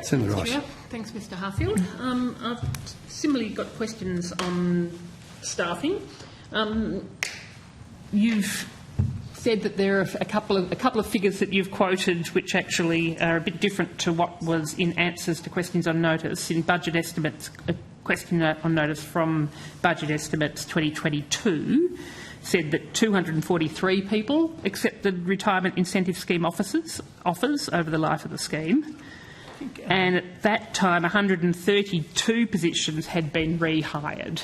Senator Rice. Chair. Thanks, Mr Harfield. I've similarly got questions on staffing. You've said that there are a couple of figures that you've quoted which actually are a bit different to what was in answers to questions on notice. In budget estimates, a question on notice from budget estimates 2022 said that 243 people accepted retirement incentive scheme offers over the life of the scheme. And at that time, 132 positions had been rehired.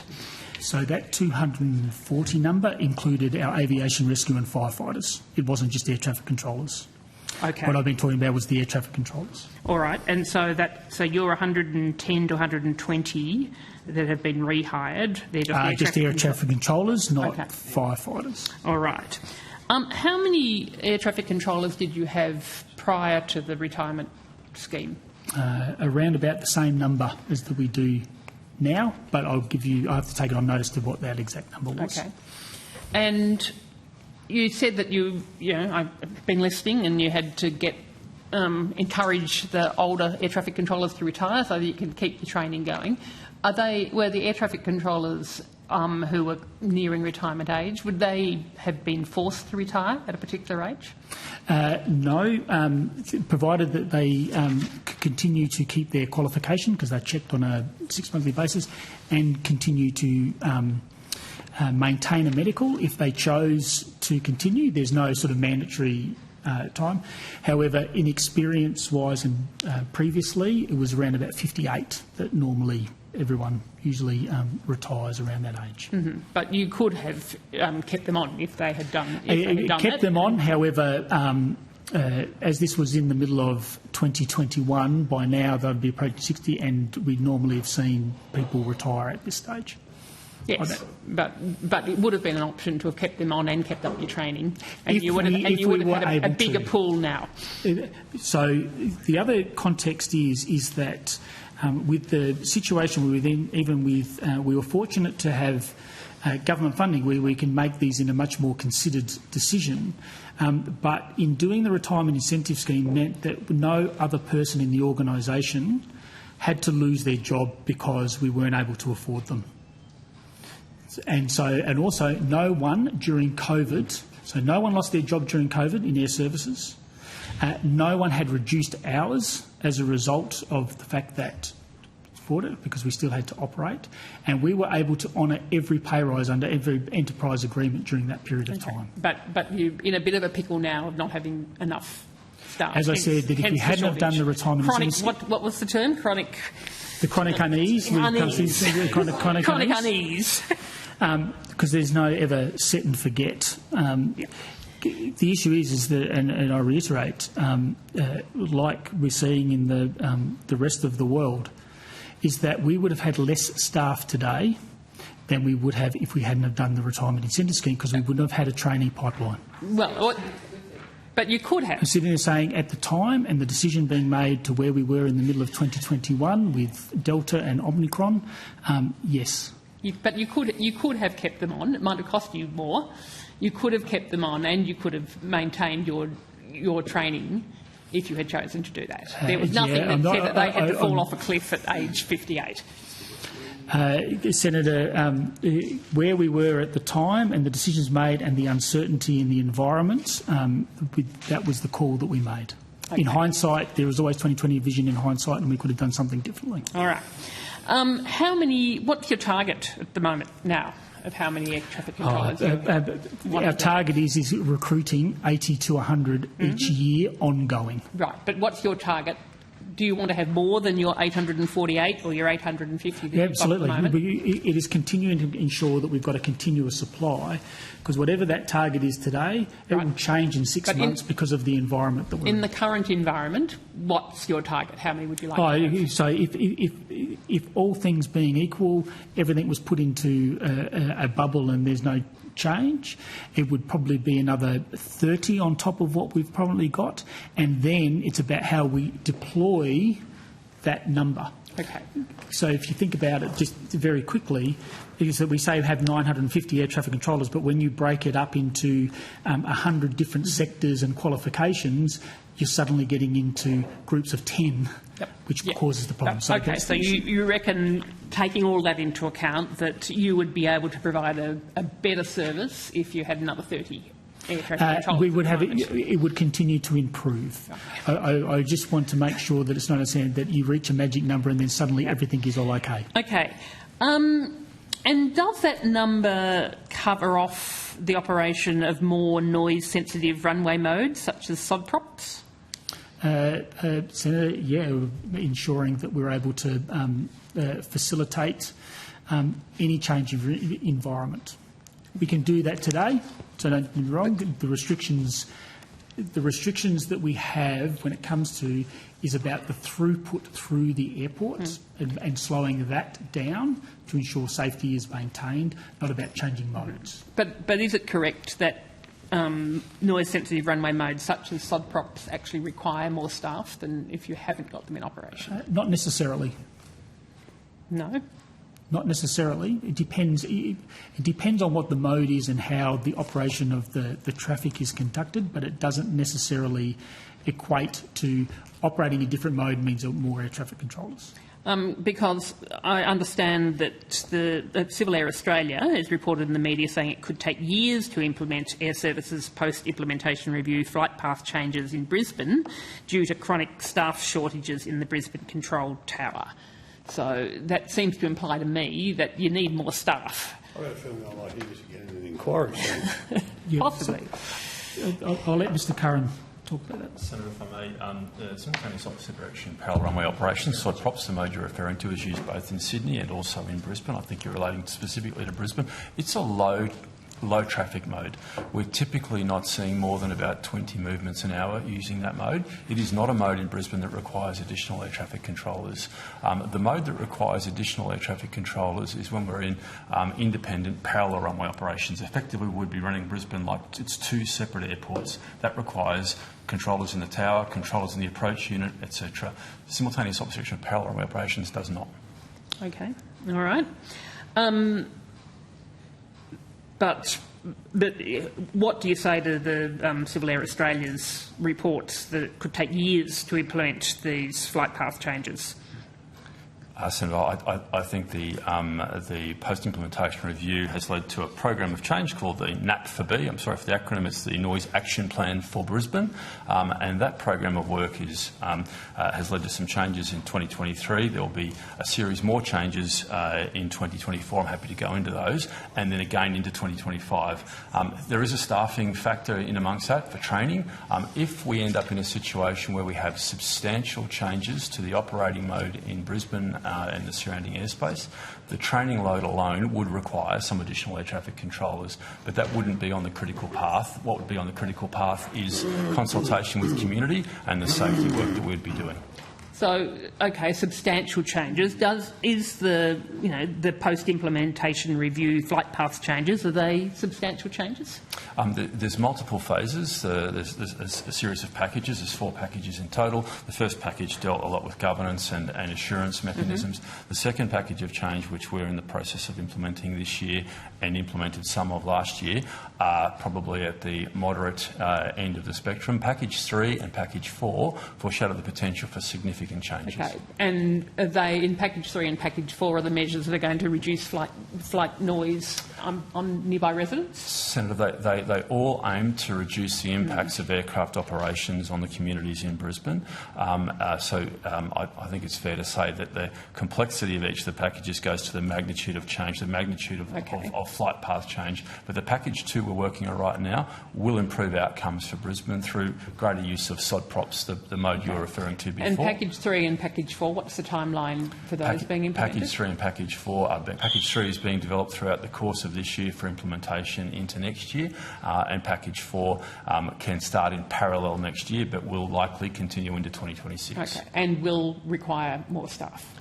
So that 240 number included our aviation rescue and firefighters. It wasn't just air traffic controllers. Okay. What I've been talking about was the air traffic controllers. All right, and so you're 110 to 120 that have been rehired. They're just air traffic controllers, not firefighters. All right. How many air traffic controllers did you have prior to the retirement scheme? Around about the same number as that we do now, but I have to take it on notice to what that exact number was. Okay. And you said that I've been listening, and you had to encourage the older air traffic controllers to retire so that you can keep the training going. Were the air traffic controllers who were nearing retirement age, would they have been forced to retire at a particular age? No, provided that they continue to keep their qualification, because they're checked on a 6-monthly basis, and continue to maintain a medical. If they chose to continue, there's no sort of mandatory time. However, in experience-wise and previously, it was around about 58 that normally everyone usually retires around that age. Mm-hmm. But you could have kept them on if they had done kept them on. However, as this was in the middle of 2021, by now they'd be approaching 60, and we normally have seen people retire at this stage. Yes, but it would have been an option to have kept them on and kept up your training, and you would have had a bigger pool now. So the other context is that with the situation we were in, even with we were fortunate to have government funding where we can make these in a much more considered decision. But in doing the retirement incentive scheme meant that no other person in the organisation had to lose their job because we weren't able to afford them. And also no one during COVID, so no one lost their job during COVID in air services. No one had reduced hours as a result of the fact that afford it, because we still had to operate, and we were able to honour every pay rise under every enterprise agreement during that period of time. But you're in a bit of a pickle now of not having enough staff. As I said, that if we hadn't have done the retirement what was the term? The chronic unease. Chronic unease. Because there's no ever set and forget. The issue is that, and I reiterate, like we're seeing in the rest of the world, is that we would have had less staff today than we would have if we hadn't have done the retirement incentive scheme, because we wouldn't have had a trainee pipeline. Well, but you could have. I'm sitting there saying at the time, and the decision being made to where we were in the middle of 2021 with Delta and Omicron, yes. But you could have kept them on. It might have cost you more. You could have kept them on, and you could have maintained your training if you had chosen to do that. There was nothing that said that they had to fall off a cliff at age 58. Senator, where we were at the time and the decisions made and the uncertainty in the environment, that was the call that we made. Okay. In hindsight, there was always 2020 vision in hindsight, and we could have done something differently. All right. What's your target at the moment now of how many air traffic controllers? Our target is recruiting 80 to 100 each year ongoing. Right, but what's your target? Do you want to have more than your 848 or your 850 that you've got at the moment? It is continuing to ensure that we've got a continuous supply, because whatever that target is today, it will change in 6 months because of the environment that we're in. In the current environment, what's your target? How many would you like to have? So if all things being equal, everything was put into a bubble and there's no change, it would probably be another 30 on top of what we've probably got, and then it's about how we deploy that number. Okay. So if you think about it just very quickly, is that we say we have 950 air traffic controllers, but when you break it up into 100 different sectors and qualifications, you're suddenly getting into groups of 10, which causes the problem. So okay, so you reckon, taking all that into account, that you would be able to provide a better service if you had another 30 air traffic controllers? We would have it would continue to improve. Okay. I just want to make sure that it's not that you reach a magic number and then suddenly everything is all okay. Okay. And does that number cover off the operation of more noise-sensitive runway modes, such as sod props? Senator, ensuring that we're able to facilitate any change of environment. We can do that today, so don't get me wrong. The restrictions that we have when it comes to is about the throughput through the airports and slowing that down to ensure safety is maintained, not about changing modes. But is it correct that noise-sensitive runway modes such as sod props actually require more staff than if you haven't got them in operation? Not necessarily. No? Not necessarily. It depends. It depends on what the mode is and how the operation of the traffic is conducted, but it doesn't necessarily equate to operating a different mode means more air traffic controllers. Because I understand that Civil Air Australia has reported in the media saying it could take years to implement Airservices post-implementation review flight path changes in Brisbane due to chronic staff shortages in the Brisbane Control Tower. So that seems to imply to me that you need more staff. I've got a feeling I might hear this again in an inquiry soon. Possibly. I'll let Mr Curran talk about that. Senator, if I may, the simultaneous opposite direction parallel runway operations, sod props, the mode you're referring to, is used both in Sydney and also in Brisbane. I think you're relating specifically to Brisbane. It's a low traffic mode. We're typically not seeing more than about 20 movements an hour using that mode. It is not a mode in Brisbane that requires additional air traffic controllers. The mode that requires additional air traffic controllers is when we're in independent parallel runway operations. Effectively, we'd be running Brisbane like it's two separate airports. That requires controllers in the tower, controllers in the approach unit, etc. Simultaneous opposition of parallel runway operations does not. Okay, all right. But what do you say to the Civil Air Australia's reports that it could take years to implement these flight path changes? Senator, I think the post-implementation review has led to a program of change called the NAP4B. I'm sorry for the acronym. It's the Noise Action Plan for Brisbane, and that program of work has led to some changes in 2023. There will be a series more changes in 2024. I'm happy to go into those, and then again into 2025. There is a staffing factor in amongst that for training. If we end up in a situation where we have substantial changes to the operating mode in Brisbane and the surrounding airspace, the training load alone would require some additional air traffic controllers, but that wouldn't be on the critical path. What would be on the critical path is consultation with community and the safety work that we'd be doing. So, okay, substantial changes. Is the post-implementation review flight path changes, are they substantial changes? There's multiple phases. There's a series of packages. There's 4 packages in total. The first package dealt a lot with governance and assurance mechanisms. The second package of change, which we're in the process of implementing this year and implemented some of last year, are probably at the moderate end of the spectrum. Package 3 and Package 4 foreshadow the potential for significant changes. Okay, and are they in Package 3 and Package 4 are the measures that are going to reduce flight noise on nearby residents? Senator, they all aim to reduce the impacts of aircraft operations on the communities in Brisbane. I think it's fair to say that the complexity of each of the packages goes to the magnitude of change, the magnitude of flight path change. But the Package 2 we're working on right now will improve outcomes for Brisbane through greater use of sod props, the mode you were referring to before. And Package 3 and Package 4, what's the timeline for those being implemented? Package 3 and Package 4 Package 3 is being developed throughout the course of this year for implementation into next year, and Package 4 can start in parallel next year but will likely continue into 2026. Okay, and will require more staff?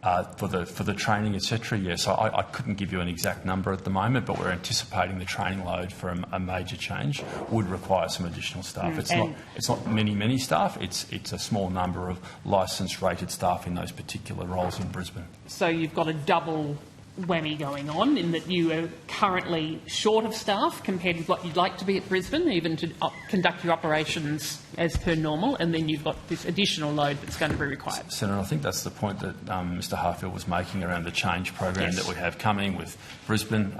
For the training, etc. Yeah, so I couldn't give you an exact number at the moment, but we're anticipating the training load for a major change would require some additional staff. It's not many staff. It's a small number of licensed rated staff in those particular roles in Brisbane. So you've got a double whammy going on in that you are currently short of staff compared with what you'd like to be at Brisbane, even to conduct your operations as per normal, and then you've got this additional load that's going to be required. Senator, I think that's the point that Mr Harfield was making around the change program that we have coming with Brisbane,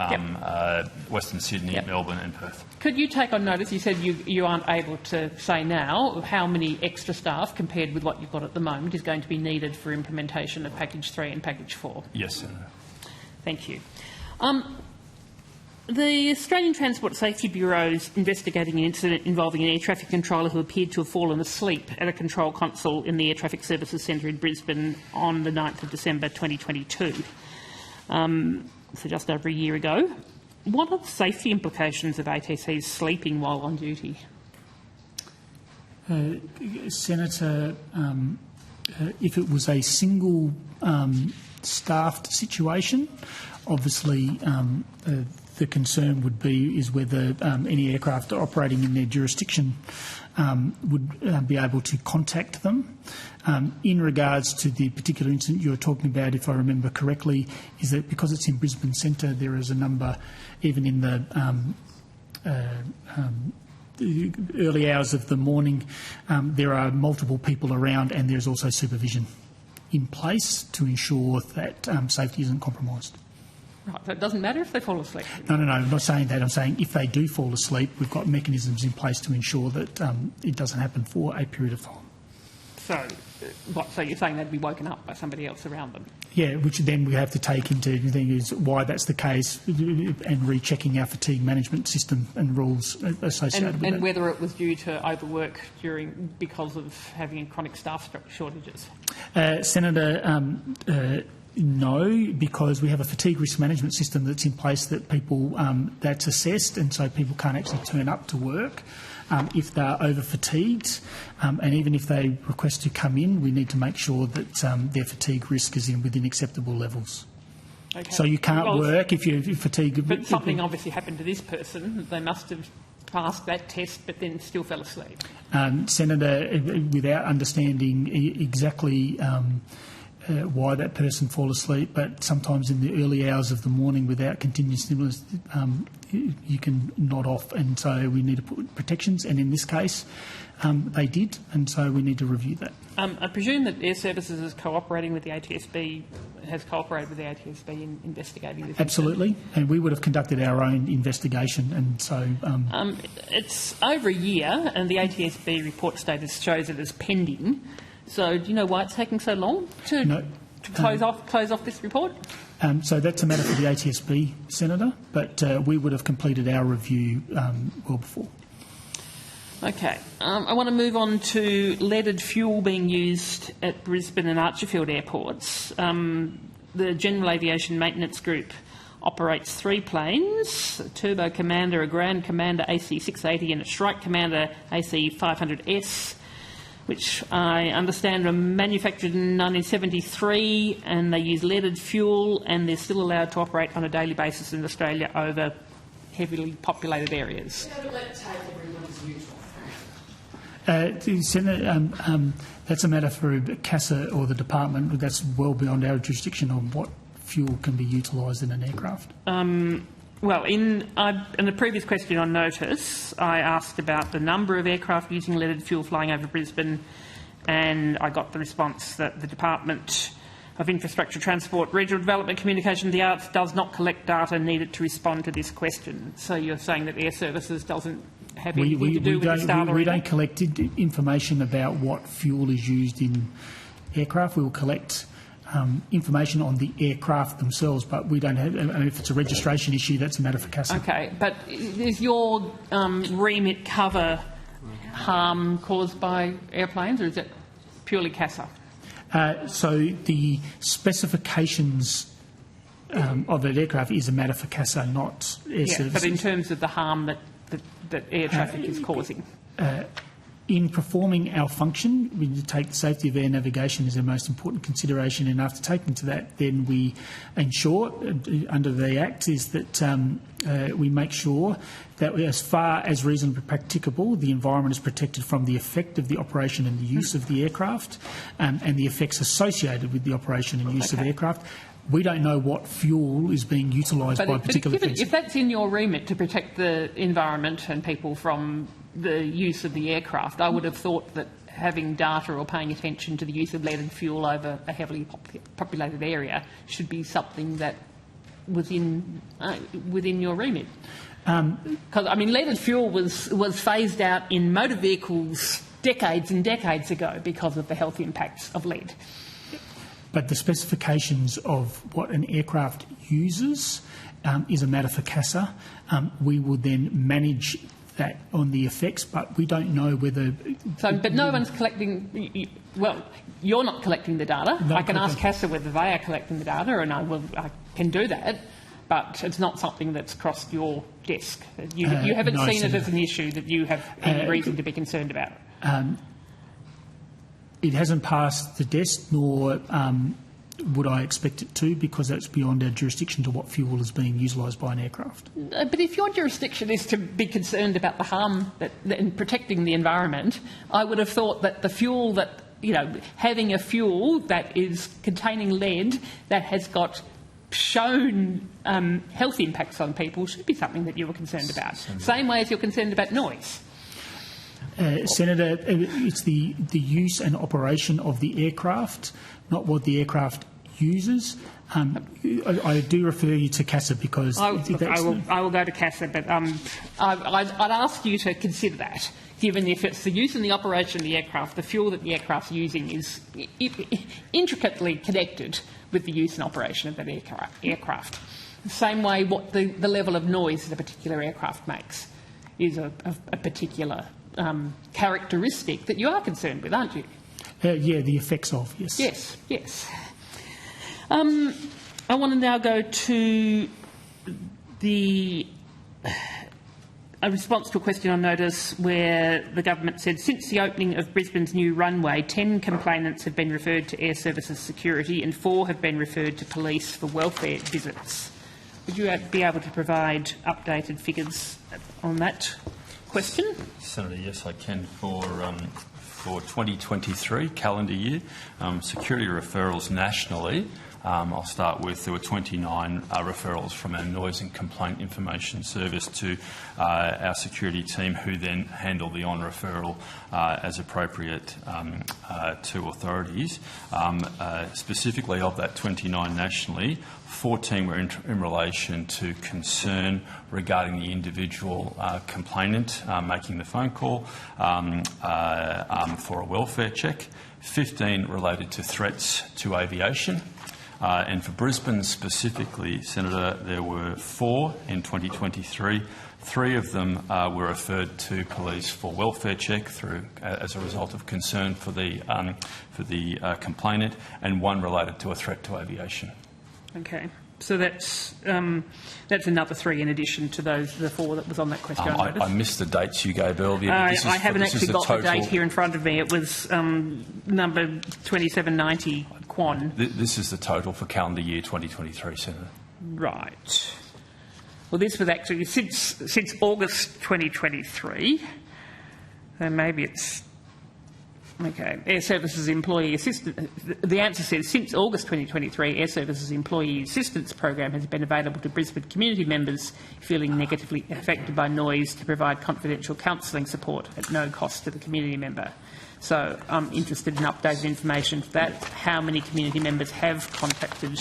Western Sydney, Melbourne and Perth. Could you take on notice, you said you aren't able to say now how many extra staff compared with what you've got at the moment is going to be needed for implementation of Package 3 and Package 4? Yes, Senator. Thank you. The Australian Transport Safety Bureau is investigating an incident involving an air traffic controller who appeared to have fallen asleep at a control console in the Air Traffic Services Centre in Brisbane on the 9th of December 2022, so just over a year ago. What are the safety implications of ATCs sleeping while on duty? Senator, if it was a single staffed situation, obviously the concern would be is whether any aircraft operating in their jurisdiction would be able to contact them. In regards to the particular incident you're talking about, if I remember correctly, is that because it's in Brisbane Centre, there is a number, even in the early hours of the morning, there are multiple people around, and there's also supervision in place to ensure that safety isn't compromised. Right, so it doesn't matter if they fall asleep? No, I'm not saying that. I'm saying if they do fall asleep, we've got mechanisms in place to ensure that it doesn't happen for a period of time. So you're saying they'd be woken up by somebody else around them? Yeah, which then we have to take into is why that's the case, and rechecking our fatigue management system and rules associated with it. And whether it was due to overwork because of having chronic staff shortages? Senator, no, because we have a fatigue risk management system that's in place that people that's assessed, and so people can't actually turn up to work if they're over fatigued, and even if they request to come in, we need to make sure that their fatigue risk is within acceptable levels. Okay. So you can't work if you're fatigued. But something obviously happened to this person. They must have passed that test but then still fell asleep. Senator, without understanding exactly why that person fall asleep, but sometimes in the early hours of the morning without continuous stimulus, you can nod off, and so we need to put protections, and in this case they did, and so we need to review that. I presume that Airservices is cooperating with the ATSB, has cooperated with the ATSB in investigating this? Absolutely, and we would have conducted our own investigation, and so... it's over a year, and the ATSB report status shows it as pending. So do you know why it's taking so long to close off this report? So that's a matter for the ATSB, Senator, but we would have completed our review well before. Okay. I want to move on to leaded fuel being used at Brisbane and Archerfield airports. The General Aviation Maintenance Group operates 3 planes, a Turbo Commander, a Grand Commander AC-680 and a Shrike Commander AC-500S, which I understand were manufactured in 1973, and they use leaded fuel, and they're still allowed to operate on a daily basis in Australia over heavily populated areas. Senator, that's a matter for CASA or the department. That's well beyond our jurisdiction on what fuel can be utilised in an aircraft. Well, in the previous question on notice, I asked about the number of aircraft using leaded fuel flying over Brisbane, and I got the response that the Department of Infrastructure, Transport, Regional Development, Communication and the Arts does not collect data needed to respond to this question. So you're saying that Airservices doesn't have anything to do with this data? We don't collect information about what fuel is used in aircraft. We will collect information on the aircraft themselves, but we don't have. I mean, if it's a registration issue, that's a matter for CASA. Okay, but does your remit cover harm caused by airplanes, or is it purely CASA? So the specifications of an aircraft is a matter for CASA, not Airservices. Yeah, but in terms of the harm that air traffic is causing. in performing our function, we take the safety of air navigation as our most important consideration, and after taking to that, then we ensure, under the Act, is that we make sure that as far as reasonably practicable, the environment is protected from the effect of the operation and the use of the aircraft, and the effects associated with the operation and use of aircraft. We don't know what fuel is being utilised by particular things. If that's in your remit to protect the environment and people from the use of the aircraft, I would have thought that having data or paying attention to the use of lead and fuel over a heavily populated area should be something that was within your remit. Because, I mean, lead and fuel was phased out in motor vehicles decades and decades ago because of the health impacts of lead. But the specifications of what an aircraft uses is a matter for CASA. We will then manage that on the effects, but we don't know whether... But no one's collecting... Well, you're not collecting the data. I can ask CASA whether they are collecting the data, and I can do that, but it's not something that's crossed your desk. You haven't seen it as an issue that you have any reason to be concerned about. It hasn't passed the desk, nor would I expect it to, because that's beyond our jurisdiction to what fuel is being utilised by an aircraft. But if your jurisdiction is to be concerned about the harm in protecting the environment, I would have thought that the fuel that, having a fuel that is containing lead that has got shown health impacts on people should be something that you were concerned about. Same way as you're concerned about noise. Senator, it's the use and operation of the aircraft, not what the aircraft uses. I do refer you to CASA because... I will go to CASA, but I'd ask you to consider that, given if it's the use and the operation of the aircraft, the fuel that the aircraft's using is intricately connected with the use and operation of that aircraft. The same way what the level of noise that a particular aircraft makes is a particular characteristic that you are concerned with, aren't you? Yeah, the effects of, yes. Yes. I want to now go to a response to a question on notice where the government said, since the opening of Brisbane's new runway, 10 complainants have been referred to Airservices Security and 4 have been referred to police for welfare visits. Would you be able to provide updated figures on that question? Senator, yes, I can. For 2023 calendar year, security referrals nationally, I'll start with, there were 29 referrals from our Noise and Complaint Information Service to our security team, who then handle the on-referral as appropriate to authorities. Specifically of that 29 nationally, 14 were in relation to concern regarding the individual complainant making the phone call for a welfare check. 15 related to threats to aviation. And for Brisbane specifically, Senator, there were 4 in 2023. 3 of them were referred to police for welfare check as a result of concern for the complainant, and 1 related to a threat to aviation. Okay, so that's another 3 in addition to the 4 that was on that question. I missed the dates you gave earlier. I haven't actually got the date here in front of me. It was number 2790 Quan. This is the total for calendar year 2023, Senator. Right. Well, this was actually since August 2023. So maybe it's okay. Airservices Employee Assistance. The answer says, since August 2023, Airservices Employee Assistance Program has been available to Brisbane community members feeling negatively affected by noise to provide confidential counselling support at no cost to the community member. So I'm interested in updated information for that. How many community members have contacted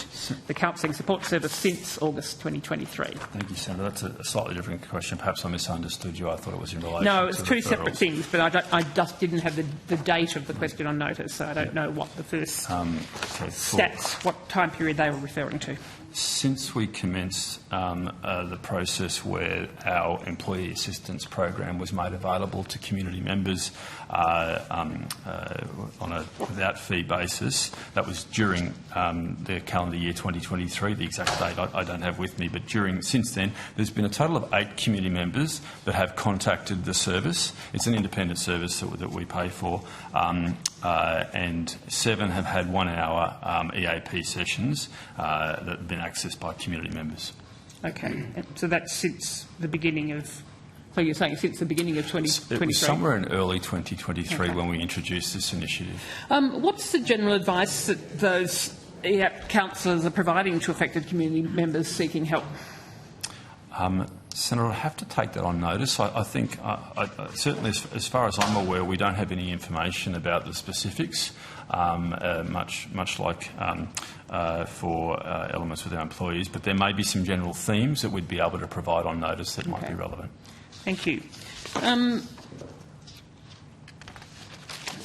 the Counselling Support Service since August 2023? Thank you, Senator. That's a slightly different question. Perhaps I misunderstood you. I thought it was in relation No, it's to 2 separate things, but I just didn't have the date of the question on notice, so I don't know what the first stats, what time period they were referring to. Since we commenced the process where our employee assistance program was made available to community members on a without fee basis, that was during the calendar year 2023. The exact date I don't have with me, but since then, there's been a total of 8 community members that have contacted the service. It's an independent service that we pay for, and 7 have had 1-hour EAP sessions that have been accessed by community members. Okay, so that's since the beginning of. So you're saying since the beginning of 2023? It was somewhere in early 2023 when we introduced this initiative. What's the general advice that those counsellors are providing to affected community members seeking help? Senator, I have to take that on notice. I think, certainly as far as I'm aware, we don't have any information about the specifics, much like for elements with our employees, but there may be some general themes that we'd be able to provide on notice that might be relevant. Thank you. Let's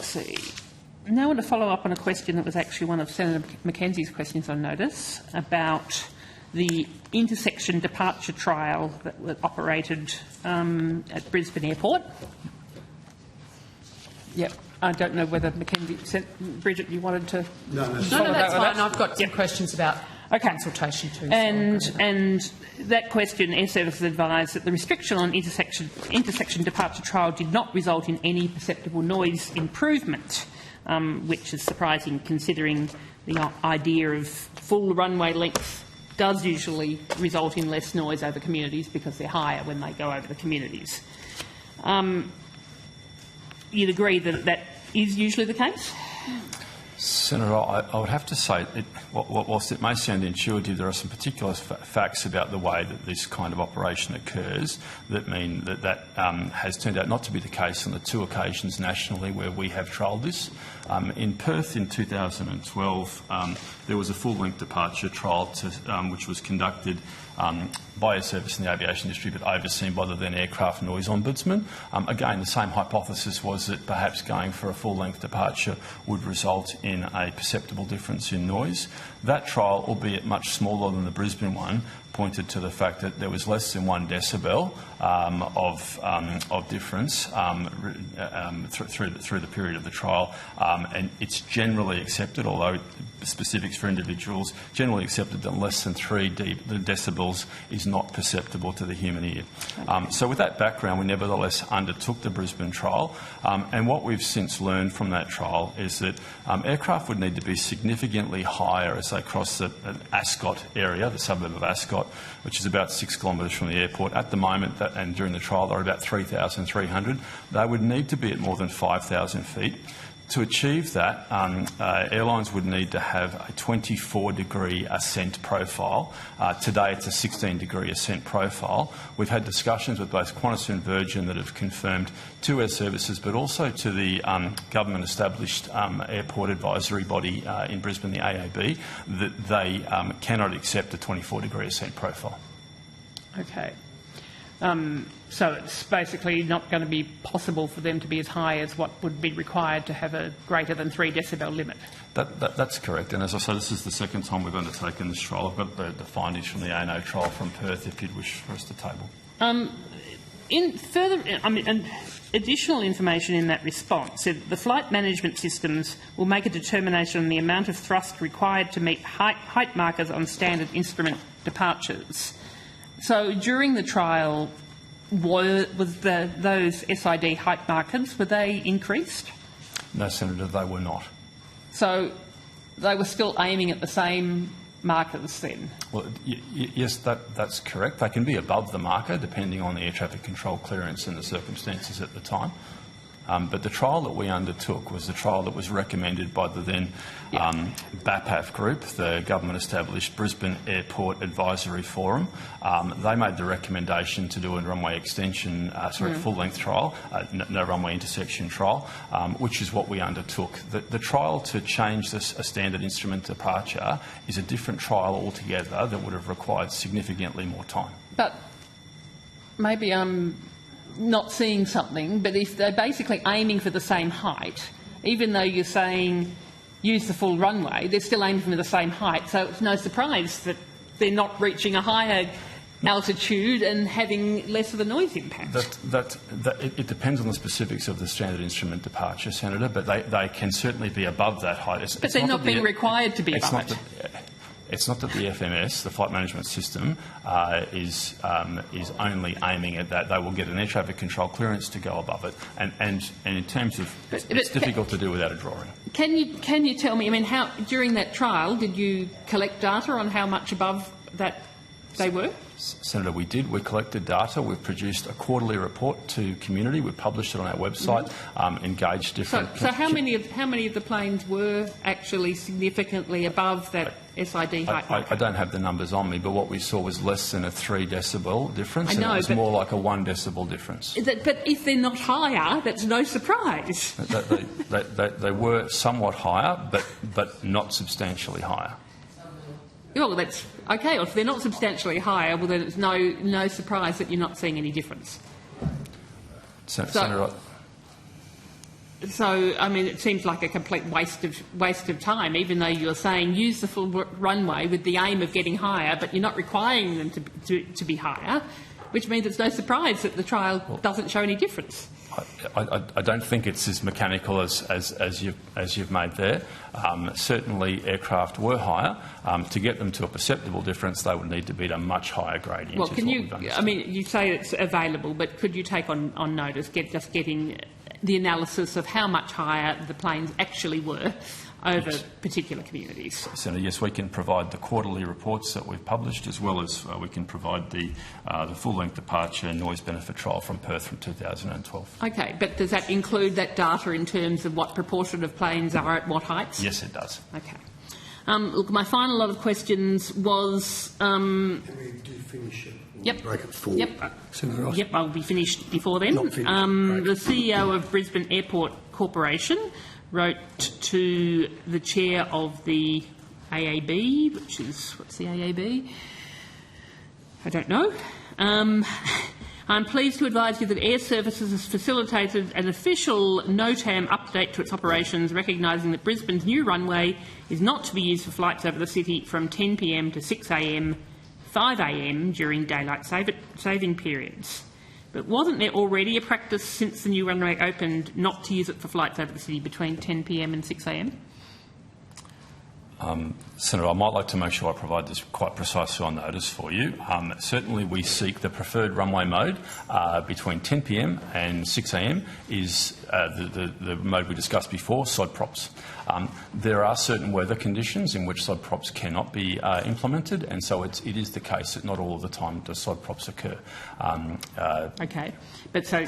see. Now I want to follow up on a question that was actually one of Senator Mackenzie's questions on notice about the intersection departure trial that was operated at Brisbane Airport. Yep. I don't know whether Bridget, you wanted to... No, that's fine. I've got some questions about Okay. consultation too. And that question, Airservices advised that the restriction on intersection departure trial did not result in any perceptible noise improvement, which is surprising considering the idea of full runway length does usually result in less noise over communities because they're higher when they go over the communities. You'd agree that that is usually the case? Senator, I would have to say, whilst it may sound intuitive, there are some particular facts about the way that this kind of operation occurs that mean that has turned out not to be the case on the 2 occasions nationally where we have trialled this. In Perth in 2012, there was a full-length departure trial which was conducted by a service in the aviation industry but overseen by the then Aircraft Noise Ombudsman. Again, the same hypothesis was that perhaps going for a full-length departure would result in a perceptible difference in noise. That trial, albeit much smaller than the Brisbane one, pointed to the fact that there was less than 1 decibel of difference through the period of the trial, and it's generally accepted, although specifics for individuals, generally accepted that less than 3 decibels is not perceptible to the human ear. So with that background, we nevertheless undertook the Brisbane trial, and what we've since learned from that trial is that aircraft would need to be significantly higher as they cross the Ascot area, the suburb of Ascot, which is about 6 kilometres from the airport. At the moment, and during the trial, they're about 3,300. They would need to be at more than 5,000 feet. To achieve that, airlines would need to have a 24-degree ascent profile. Today it's a 16-degree ascent profile. We've had discussions with both Qantas and Virgin that have confirmed to Airservices but also to the government-established airport advisory body in Brisbane, the AAB, that they cannot accept a 24-degree ascent profile. Okay. So it's basically not going to be possible for them to be as high as what would be required to have a greater than 3 decibel limit. That's correct. And as I say, this is the second time we've undertaken this trial. I've got the findings from the ANO trial from Perth if you'd wish for us to table. Additional information in that response said the flight management systems will make a determination on the amount of thrust required to meet height markers on standard instrument departures. So during the trial, those SID height markers, were they increased? No, Senator, they were not. So they were still aiming at the same markers then? Well, yes, that's correct. They can be above the marker depending on the air traffic control clearance and the circumstances at the time. But the trial that we undertook was the trial that was recommended by the then BAPAF group, the government-established Brisbane Airport Advisory Forum. They made the recommendation to do a runway extension, full-length trial, no runway intersection trial, which is what we undertook. The trial to change a standard instrument departure is a different trial altogether that would have required significantly more time. But maybe I'm not seeing something, but if they're basically aiming for the same height, even though you're saying use the full runway, they're still aiming for the same height, so it's no surprise that they're not reaching a higher altitude and having less of a noise impact. It depends on the specifics of the standard instrument departure, Senator, but they can certainly be above that height. But they're not being required to be above it. It's not that the FMS, the flight management system, is only aiming at that. They will get an air traffic control clearance to go above it, and in terms of it's difficult to do without a drawing. Can you tell me? I mean, how during that trial did you collect data on how much above that they were? Senator, we did. We collected data. We've produced a quarterly report to community. We've published it on our website. Engaged different. So how many of the planes were actually significantly above that SID height marker? I don't have the numbers on me, but what we saw was less than a 3 decibel difference. I know, and it was more like a 1 decibel difference. But if they're not higher, that's no surprise. They were somewhat higher, but not substantially higher. Well, that's okay. Well, if they're not substantially higher, well, then it's no surprise that you're not seeing any difference. Senator, so, I mean, it seems like a complete waste of time, even though you're saying use the full runway with the aim of getting higher, but you're not requiring them to be higher, which means it's no surprise that the trial doesn't show any difference. I don't think it's as mechanical as you've made there. Certainly, aircraft were higher. To get them to a perceptible difference, they would need to be at a much higher gradient. Well, can you? I mean, you say it's available, but could you take on notice getting the analysis of how much higher the planes actually were over particular communities? Senator, yes, we can provide the quarterly reports that we've published, as well as we can provide the full-length departure noise benefit trial from Perth from 2012. Okay, but does that include that data in terms of what proportion of planes are at what heights? Yes, it does. Okay. Look, my final lot of questions was... Can we do finish it? Yep. Break at 4. Yep. Senator Ross? Yep, I'll be finished before then. Not finished. The CEO of Brisbane Airport Corporation wrote to the chair of the AAB, which is, what's the AAB? I don't know. I'm pleased to advise you that Airservices has facilitated an official NOTAM update to its operations, recognising that Brisbane's new runway is not to be used for flights over the city from 10 p.m. to 6 a.m, 5 a.m. during daylight saving periods. But wasn't there already a practice since the new runway opened not to use it for flights over the city between 10 p.m. and 6 a.m? Senator, I might like to make sure I provide this quite precisely on notice for you. Certainly we seek the preferred runway mode between 10 p.m. and 6 a.m. is the mode we discussed before, sod props. There are certain weather conditions in which sod props cannot be implemented, and so it is the case that not all of the time do sod props occur. Okay, but so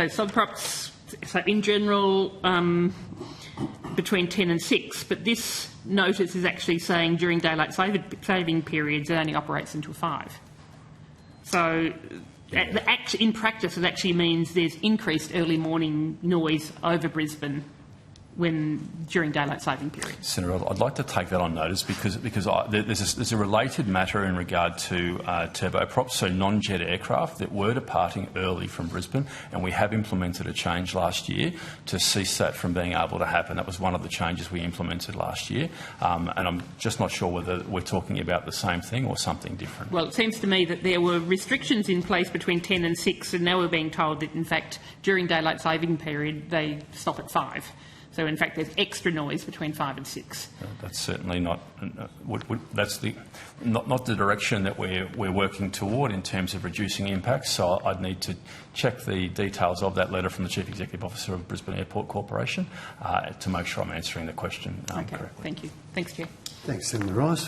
sod props, so in general, between 10 and 6, but this notice is actually saying during daylight saving periods it only operates until 5. So in practice it actually means there's increased early morning noise over Brisbane during daylight saving periods. Senator, I'd like to take that on notice because there's a related matter in regard to turboprops, so non-jet aircraft that were departing early from Brisbane, and we have implemented a change last year to cease that from being able to happen. That was one of the changes we implemented last year, and I'm just not sure whether we're talking about the same thing or something different. Well, it seems to me that there were restrictions in place between 10 and 6, and now we're being told that, in fact, during daylight saving period, they stop at 5. So, in fact, there's extra noise between 5 and 6. That's certainly not. That's not the direction that we're working toward in terms of reducing impacts. So, I'd need to check the details of that letter from the Chief Executive Officer of Brisbane Airport Corporation to make sure I'm answering the question correctly. Thank you. Thanks, Chair. Thanks, Senator Rice.